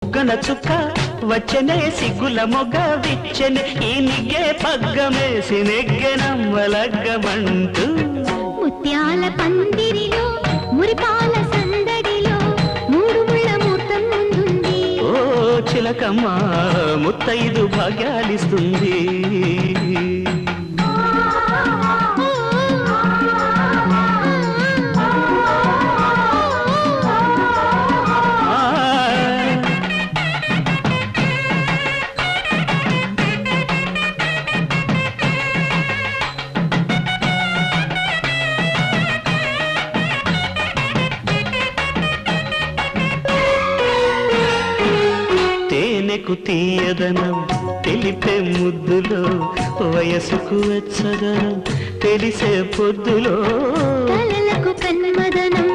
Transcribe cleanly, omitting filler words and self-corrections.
బుగ్గన చుక్క వచ్చనే సిగ్గుల మొగ్గ విచ్చనే ఈ నిగ్గే పగ్గమేసి నెగ్గెనమ్మలగ్గమంటూ ముత్యాల పందిరిలో మురిపాల సందడిలో మూడు ముళ్ళ మూర్తం ముందుంది ఓ చిలకమ్మ ముత్తైదు భాగ్యాలిస్తుంది తేనెకు తీయదనం తెలిపే ముద్దులో వయసుకు వెచ్చదనం తెలిసే పొద్దులో కలలకు కన్మదనం